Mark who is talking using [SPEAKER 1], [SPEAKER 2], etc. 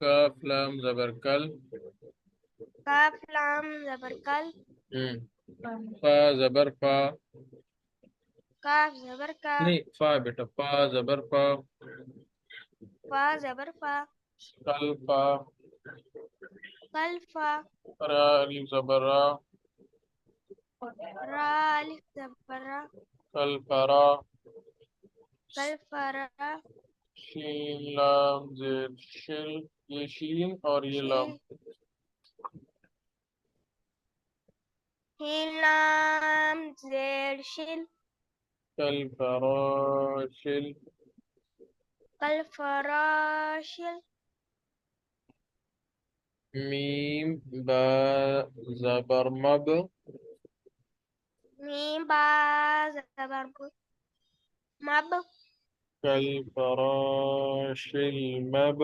[SPEAKER 1] काफ लाम जबर कल।
[SPEAKER 2] काफ लाम जबर कल।
[SPEAKER 1] फा जबर फा।
[SPEAKER 2] काफ जबर का।
[SPEAKER 1] नहीं, फा बेटा, फा जबर फा।
[SPEAKER 2] फा जबर फा।
[SPEAKER 1] कल फा।
[SPEAKER 2] कल फा।
[SPEAKER 1] रा अलिफ जबर रा।
[SPEAKER 2] रा अलिफ जबर रा।
[SPEAKER 1] कल फरा।
[SPEAKER 2] कल फरा।
[SPEAKER 1] शीन लाम जेर शिल। ये शीन और ये लाम।
[SPEAKER 2] शीन हीन लाम जेर शिल।
[SPEAKER 1] कल फराशिल।
[SPEAKER 2] कल फराशिल।
[SPEAKER 1] मीम बा जबर मब।
[SPEAKER 2] मीम बा जबर मब।
[SPEAKER 1] कल फराशिल मब।